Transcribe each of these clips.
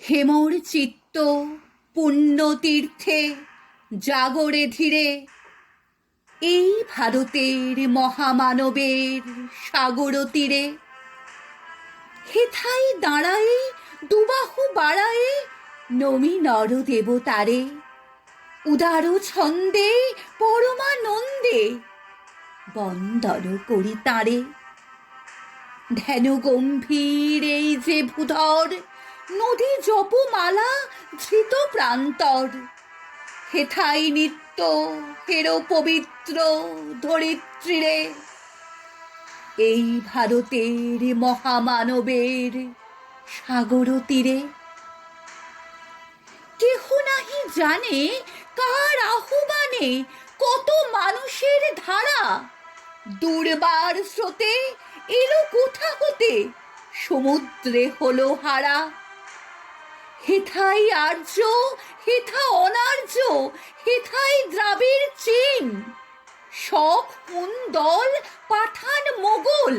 হেমর চিত্ত পুণ্যতীর্থে জাগরে ধীরে, এই ভারতের মহামানবের সাগর তীরে। হেথাই দাঁড়ায়ে দুবাহু বাড়ায়ে নমি নর দেবতারে, উদার ছন্দে পরমানন্দে বন্দর করি তাঁরে। ধ্যান গম্ভীর এই যে ভূধর, নদী জপমালা ধৃত প্রান্তর। হেথাই নিত্য হেরো পবিত্র ধরিত্রীরে, এই ভারতের মহামানবের সাগর তীরে। কেহ নাহি জানে কার আহ্বানে কত মানুষের ধারা, দুর্বার স্রোতে এলো কোথা হতে সমুদ্রে হলো হারা। হেথাই আর্য হেথা অনার্য, হেথাই দ্রাবিড় চীন, শক হুন দল পাঠান মোগল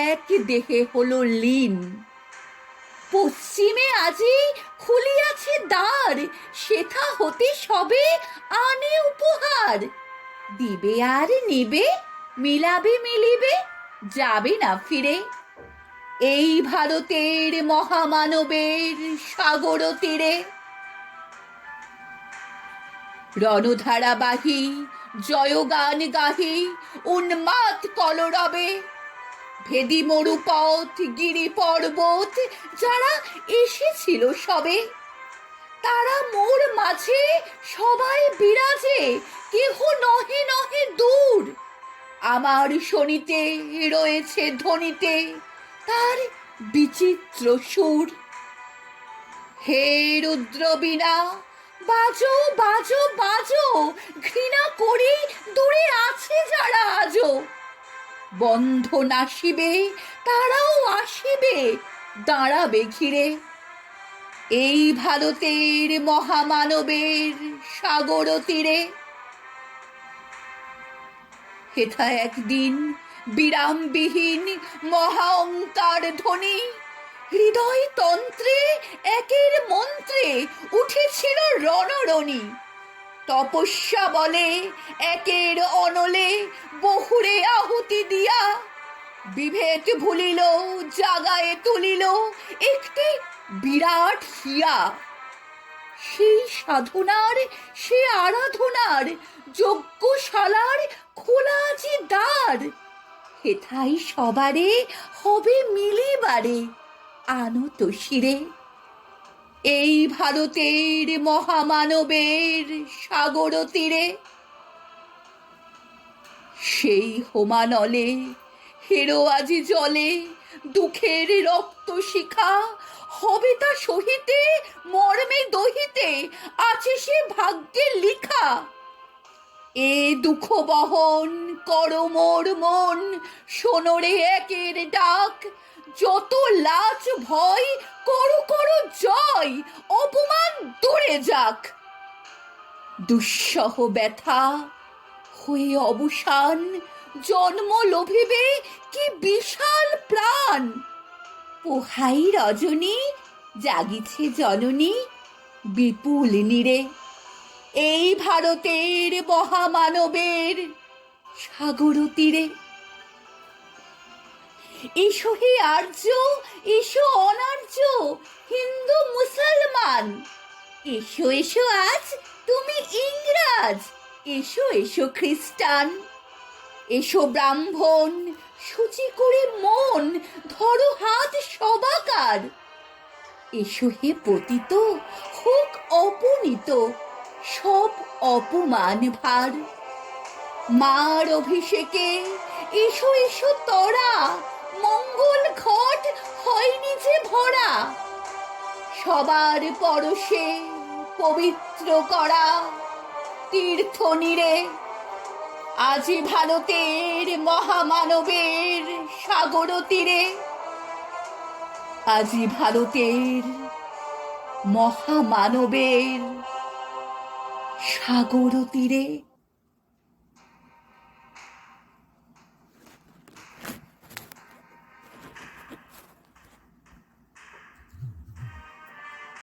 এক দেহে হলো লীন। পশ্চিমে আজি খুলিয়াছে দ্বার, সেথা হতে সবে আনে উপহার। দিবে আর নিবে, মিলাবে মিলিবে, যাবে না ফিরে। এই ভারতের মহামানবের সাগর তীরে। রণধারাবাহী জয়গান গাহি উন্মাদ কলরবে, ভেদি মরুপথ গিরি পর্বত যারা এসেছিল সবে। তারা মোর মাঝে সবাই বিরাজে, কেহ নহে নহে দূর। আমার শনিতে রয়েছে ধ্বনিতে তার বিচিত্র সুর। হে রুদ্র বীণা বাজো বাজো বাজো, ঘৃণা করি দূরে আছে যারা আজো। বন্ধ নাশিবে তারাও আসিবে, দাঁড়াবে ঘিরে। এই ভারতের মহামানবের সাগর তীরে। হেথা একদিন বিরামবিহীন মহা ওঙ্কার ধ্বনি, হৃদয় তন্ত্রে একের মন্ত্রে উঠেছিল রণরণি। তপস্যা বলে একের অনলে বহুরে আহুতি দিয়া, বিভেদ ভুলিল জাগায়ে তুলিল একটি বিরাট হিয়া। সেই সাধনার সে আরাধনার যজ্ঞশালার খোলা যে দ্বার, হেথাই সবারে হবে মিলিবারে আনত শিরে। এই ভারতের মহামানবের সাগর তীরে। সেই হোমানলে হেরো আজি জলে, দুঃখের রক্ত শিখা হবে তা সহিতে, মর্মে দহিতে আছে সে ভাগ্যে লিখা। এ দুঃখ বহন করো মোর মন, শোনরে একের ডাক। যত লাজ ভয় করো করো জয়, অপমান দূরে যাক। দুঃসহ ব্যথা হয়ে অবসান, জন্ম লোভিবে কি বিশাল প্রাণ। পোহাই রজনী জাগিছে জননী বিপুল নীরে। এই ভারতের মহামানবের সাগর তীরে। এসো হে আর্য, এসো অনার্য, হিন্দু মুসলমান, এসো এসো আজ তুমি ইংরাজ, এসো এসো খ্রিস্টান। এসো ব্রাহ্মণ সূচি করে মন, ধরো হাত সবাকার। এসো হে পতিত হোক অপনীত সব অপমান ভার। মার অভিষেকে এসো এসো তরা, মঙ্গল ঘট হয়নি যে ভরা। সবার পরশে পবিত্র করা তীর্থ নীরে। আজি ভারতের মহামানবের সাগর তীরে। আজি ভারতের মহামানবের সাগর তীরে।